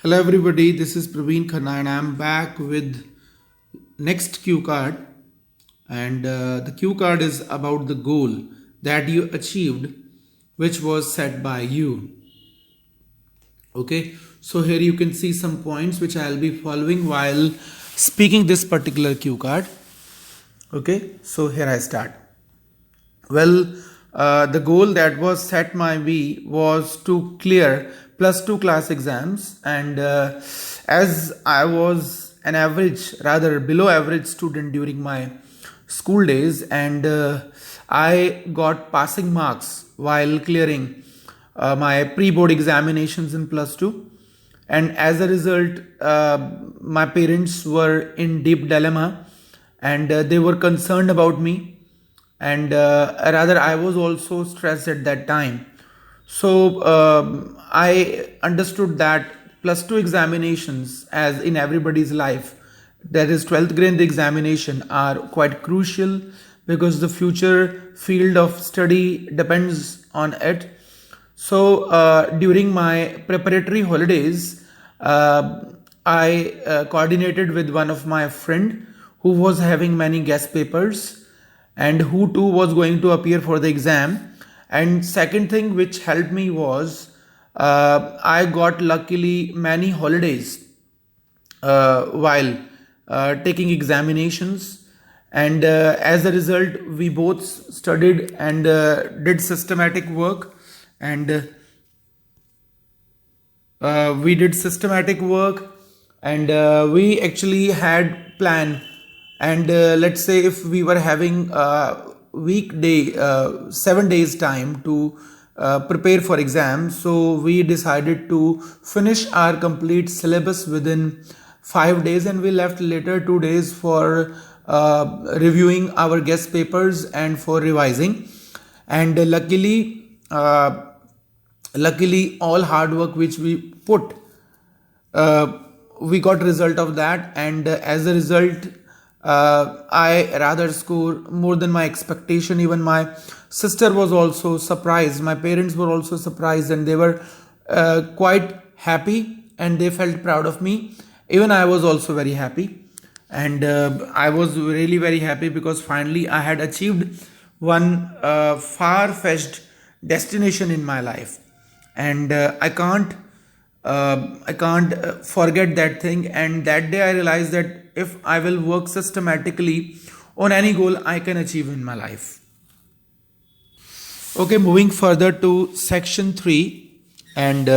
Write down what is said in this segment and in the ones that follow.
Hello everybody, this is Praveen Khanna and I am back with next cue card, and the cue card is about the goal that you achieved which was set by you. Okay, so here you can see some points which I'll be following while speaking this particular cue card. Okay, so here I start. Well, the goal that was set by me was to clear +2 class exams, and as I was an average, rather below average student during my school days, and I got passing marks while clearing my pre-board examinations in +2, and as a result my parents were in deep dilemma, and they were concerned about me, and rather I was also stressed at that time. So I understood that +2 examinations, as in everybody's life, that is 12th grade examination, are quite crucial because the future field of study depends on it. So during my preparatory holidays, I coordinated with one of my friend who was having many guest papers and who too was going to appear for the exam. And second thing which helped me was I got luckily many holidays while taking examinations, and as a result we both studied and did systematic work, and we actually had plan. And let's say if we were having weekday 7 days time to prepare for exams, so we decided to finish our complete syllabus within 5 days, and we left later 2 days for reviewing our guest papers and for revising. And luckily all hard work which we put, we got result of that, and as a result I rather score more than my expectation. Even my sister was also surprised, my parents were also surprised, and they were quite happy and they felt proud of me. Even I was also very happy, and I was really very happy because finally I had achieved one far-fetched destination in my life, and I can't forget that thing. And that day I realized that if I will work systematically on any goal, I can achieve in my life. Okay, moving further to section 3, and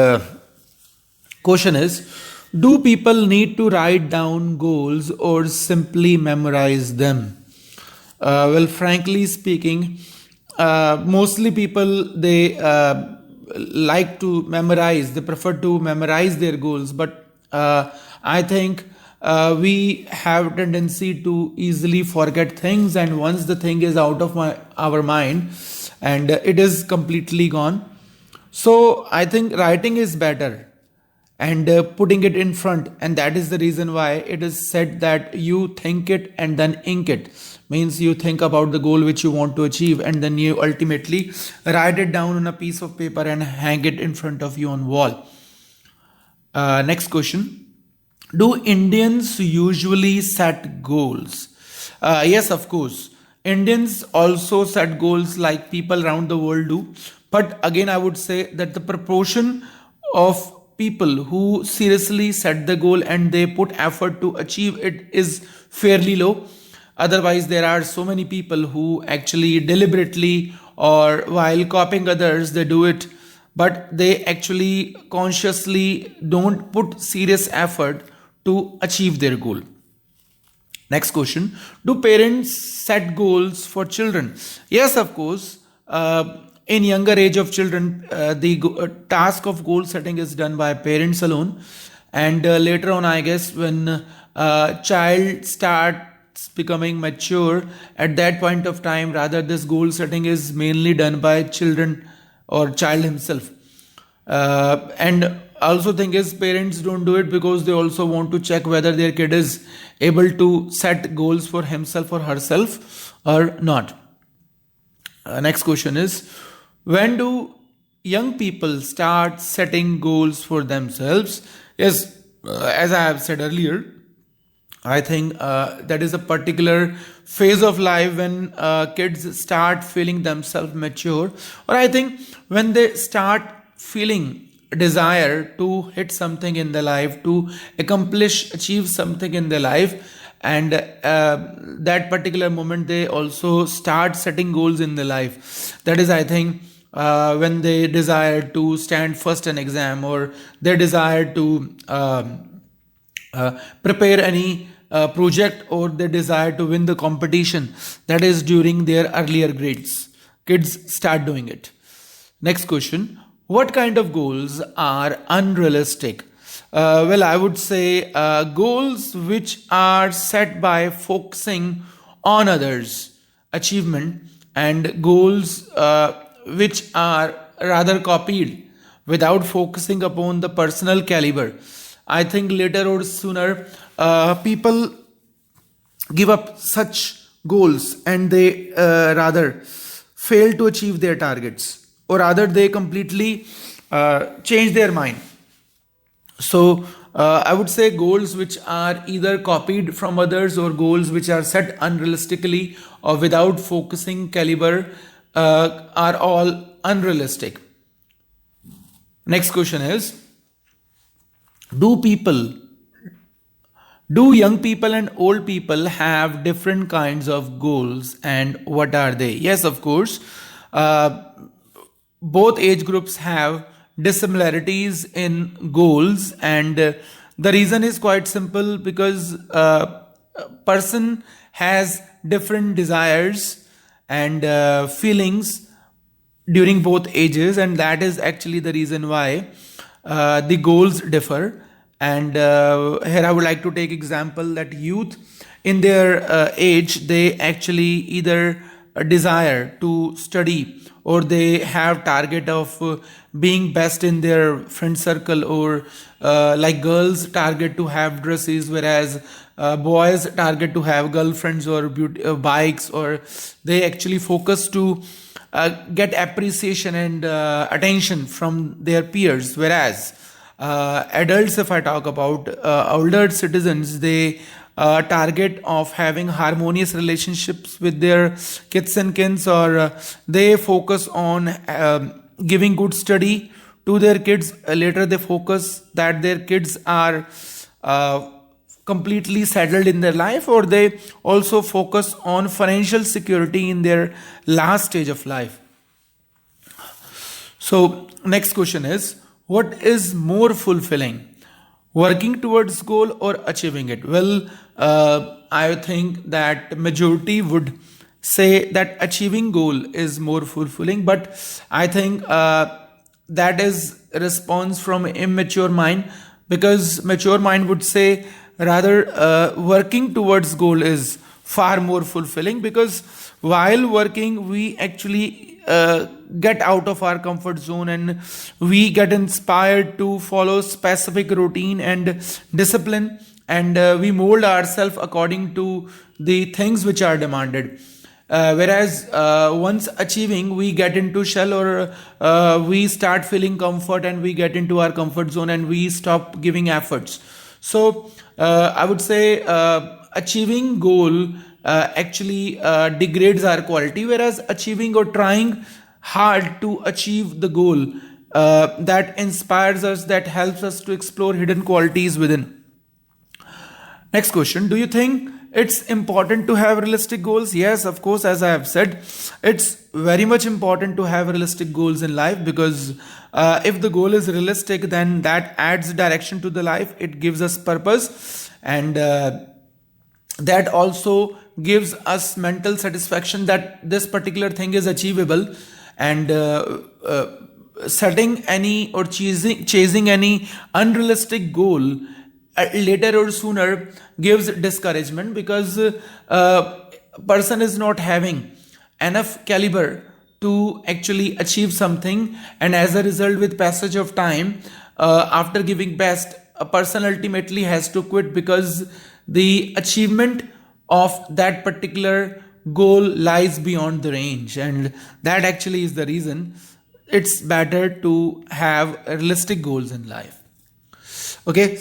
question is, do people need to write down goals or simply memorize them? Well, frankly speaking, mostly people, they like to memorize, they prefer to memorize their goals, but I think we have tendency to easily forget things, and once the thing is out of our mind, and it is completely gone. So I think writing is better, and putting it in front, and that is the reason why it is said that you think it and then ink it. Means you think about the goal which you want to achieve, and then you ultimately write it down on a piece of paper and hang it in front of you on wall. Next question. Do Indians usually set goals? Yes, of course. Indians also set goals like people around the world do. But again, I would say that the proportion of people who seriously set the goal and they put effort to achieve it is fairly low. Otherwise, there are so many people who actually deliberately or while copying others, they do it, but they actually consciously don't put serious effort to achieve their goal. Next question. Do parents set goals for children? Yes, of course. In younger age of children, the task of goal setting is done by parents alone. And later on, I guess, when child starts becoming mature, at that point of time, rather, this goal setting is mainly done by children or child himself. And also thing is, parents don't do it because they also want to check whether their kid is able to set goals for himself or herself or not. Next question is, when do young people start setting goals for themselves? Yes, as I have said earlier, I think that is a particular phase of life when kids start feeling themselves mature, or I think when they start feeling desire to hit something in their life, to achieve something in their life, and that particular moment they also start setting goals in their life. That is, I think, when they desire to stand first in exam, or they desire to prepare any project, or they desire to win the competition. That is during their earlier grades. Kids start doing it. Next question. What kind of goals are unrealistic? Well, I would say goals which are set by focusing on others' achievement, and goals which are rather copied without focusing upon the personal caliber. I think later or sooner, people give up such goals, and they rather fail to achieve their targets, or rather they completely change their mind. So I would say goals which are either copied from others, or goals which are set unrealistically or without focusing caliber are all unrealistic. Next question is, do people do young people and old people have different kinds of goals, and what are they? Yes, of course. Both age groups have dissimilarities in goals, and the reason is quite simple, because a person has different desires and feelings during both ages, and that is actually the reason why the goals differ. And here I would like to take example that youth in their age, they actually either desire to study, or they have target of being best in their friend circle, or like girls target to have dresses, whereas boys target to have girlfriends or bikes, or they actually focus to get appreciation and attention from their peers, whereas adults, if I talk about older citizens, they target of having harmonious relationships with their kids and kins, or they focus on giving good study to their kids. Later they focus that their kids are completely settled in their life, or they also focus on financial security in their last stage of life. So next question is, what is more fulfilling, working towards goal or achieving it? Well, I think that majority would say that achieving goal is more fulfilling, but I think that is a response from immature mind, because mature mind would say rather working towards goal is far more fulfilling, because while working we actually get out of our comfort zone, and we get inspired to follow specific routine and discipline, and we mold ourselves according to the things which are demanded. Whereas once achieving, we get into shell, or we start feeling comfort, and we get into our comfort zone, and we stop giving efforts. So I would say achieving goal actually degrades our quality, whereas achieving or trying hard to achieve the goal that inspires us, that helps us to explore hidden qualities within. Next question, do you think it's important to have realistic goals? Yes, of course, as I have said, it's very much important to have realistic goals in life, because if the goal is realistic, then that adds direction to the life, it gives us purpose, and that also gives us mental satisfaction that this particular thing is achievable. And setting any or chasing any unrealistic goal later or sooner gives discouragement, because person is not having enough caliber to actually achieve something, and as a result, with passage of time, after giving best, a person ultimately has to quit, because the achievement of that particular goal lies beyond the range, and that actually is the reason it's better to have realistic goals in life. Okay.